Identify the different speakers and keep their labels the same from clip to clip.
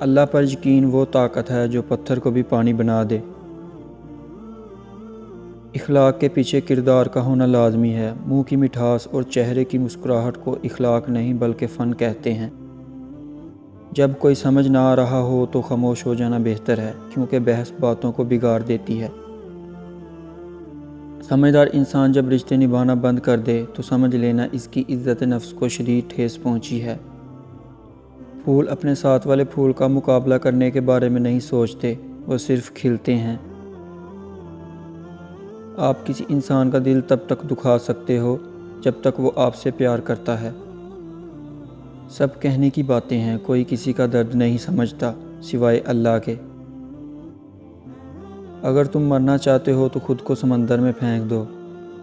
Speaker 1: اللہ پر یقین وہ طاقت ہے جو پتھر کو بھی پانی بنا دے۔ اخلاق کے پیچھے کردار کا ہونا لازمی ہے۔ منہ کی مٹھاس اور چہرے کی مسکراہٹ کو اخلاق نہیں بلکہ فن کہتے ہیں۔ جب کوئی سمجھ نہ آ رہا ہو تو خاموش ہو جانا بہتر ہے، کیونکہ بحث باتوں کو بگاڑ دیتی ہے۔ سمجھدار انسان جب رشتے نبھانا بند کر دے تو سمجھ لینا اس کی عزت نفس کو شدید ٹھیس پہنچی ہے۔ پھول اپنے ساتھ والے پھول کا مقابلہ کرنے کے بارے میں نہیں سوچتے، وہ صرف کھلتے ہیں۔ آپ کسی انسان کا دل تب تک دکھا سکتے ہو جب تک وہ آپ سے پیار کرتا ہے۔ سب کہنے کی باتیں ہیں، کوئی کسی کا درد نہیں سمجھتا سوائے اللہ کے۔ اگر تم مرنا چاہتے ہو تو خود کو سمندر میں پھینک دو،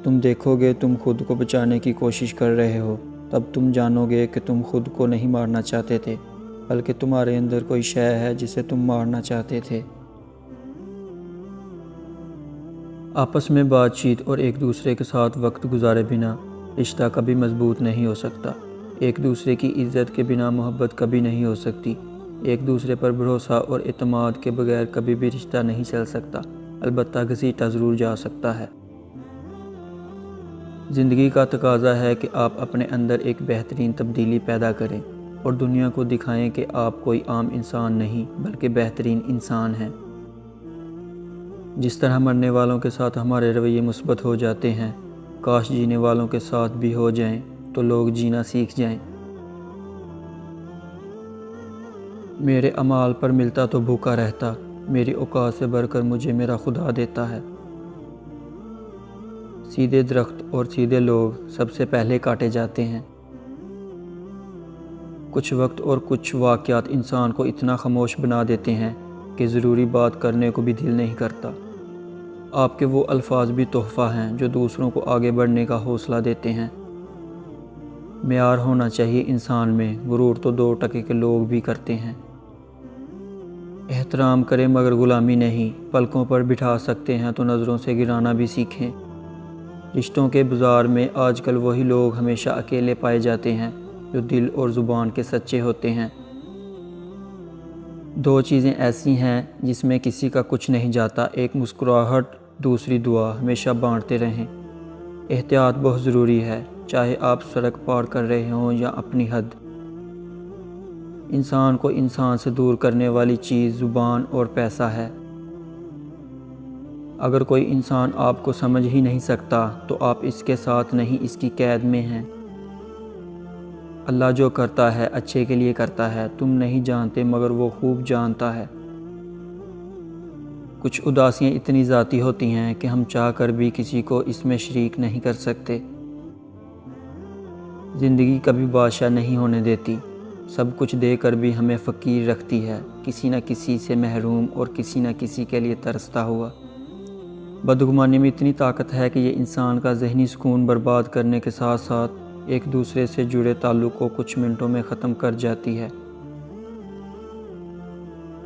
Speaker 1: تم دیکھو گے تم خود کو بچانے کی کوشش کر رہے ہو، تب تم جانو گے کہ تم خود کو نہیں مارنا چاہتے تھے، بلکہ تمہارے اندر کوئی شے ہے جسے تم مارنا چاہتے تھے۔ آپس میں بات چیت اور ایک دوسرے کے ساتھ وقت گزارے بنا رشتہ کبھی مضبوط نہیں ہو سکتا۔ ایک دوسرے کی عزت کے بنا محبت کبھی نہیں ہو سکتی۔ ایک دوسرے پر بھروسہ اور اعتماد کے بغیر کبھی بھی رشتہ نہیں چل سکتا، البتہ گھسیٹا ضرور جا سکتا ہے۔ زندگی کا تقاضا ہے کہ آپ اپنے اندر ایک بہترین تبدیلی پیدا کریں اور دنیا کو دکھائیں کہ آپ کوئی عام انسان نہیں بلکہ بہترین انسان ہیں۔ جس طرح مرنے والوں کے ساتھ ہمارے رویے مثبت ہو جاتے ہیں، کاش جینے والوں کے ساتھ بھی ہو جائیں تو لوگ جینا سیکھ جائیں۔ میرے اعمال پر ملتا تو بھوکا رہتا، میری اوقات سے بڑھ کر مجھے میرا خدا دیتا ہے۔ سیدھے درخت اور سیدھے لوگ سب سے پہلے کاٹے جاتے ہیں۔ کچھ وقت اور کچھ واقعات انسان کو اتنا خاموش بنا دیتے ہیں کہ ضروری بات کرنے کو بھی دل نہیں کرتا۔ آپ کے وہ الفاظ بھی تحفہ ہیں جو دوسروں کو آگے بڑھنے کا حوصلہ دیتے ہیں۔ معیار ہونا چاہیے انسان میں، غرور تو 2 ٹکے کے لوگ بھی کرتے ہیں۔ احترام کریں مگر غلامی نہیں، پلکوں پر بٹھا سکتے ہیں تو نظروں سے گرانا بھی سیکھیں۔ رشتوں کے بازار میں آج کل وہی لوگ ہمیشہ اکیلے پائے جاتے ہیں جو دل اور زبان کے سچے ہوتے ہیں۔ 2 چیزیں ایسی ہیں جس میں کسی کا کچھ نہیں جاتا، ایک مسکراہٹ، دوسری دعا۔ ہمیشہ بانٹتے رہیں۔ احتیاط بہت ضروری ہے، چاہے آپ سڑک پار کر رہے ہوں یا اپنی حد۔ انسان کو انسان سے دور کرنے والی چیز زبان اور پیسہ ہے۔ اگر کوئی انسان آپ کو سمجھ ہی نہیں سکتا تو آپ اس کے ساتھ نہیں، اس کی قید میں ہیں۔ اللہ جو کرتا ہے اچھے کے لیے کرتا ہے، تم نہیں جانتے مگر وہ خوب جانتا ہے۔ کچھ اداسیاں اتنی ذاتی ہوتی ہیں کہ ہم چاہ کر بھی کسی کو اس میں شریک نہیں کر سکتے۔ زندگی کبھی بادشاہ نہیں ہونے دیتی، سب کچھ دے کر بھی ہمیں فقیر رکھتی ہے، کسی نہ کسی سے محروم اور کسی نہ کسی کے لیے ترستا ہوا۔ بدگمانی میں اتنی طاقت ہے کہ یہ انسان کا ذہنی سکون برباد کرنے کے ساتھ ساتھ ایک دوسرے سے جڑے تعلق کو کچھ منٹوں میں ختم کر جاتی ہے۔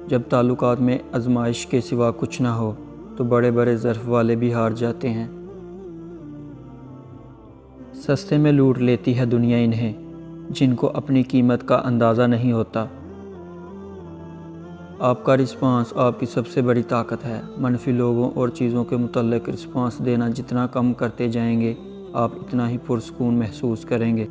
Speaker 1: جب تعلقات میں آزمائش کے سوا کچھ نہ ہو تو بڑے بڑے ظرف والے بھی ہار جاتے ہیں۔ سستے میں لوٹ لیتی ہے دنیا انہیں جن کو اپنی قیمت کا اندازہ نہیں ہوتا۔ آپ کا رسپانس آپ کی سب سے بڑی طاقت ہے۔ منفی لوگوں اور چیزوں کے متعلق رسپانس دینا جتنا کم کرتے جائیں گے، آپ اتنا ہی پرسکون محسوس کریں گے۔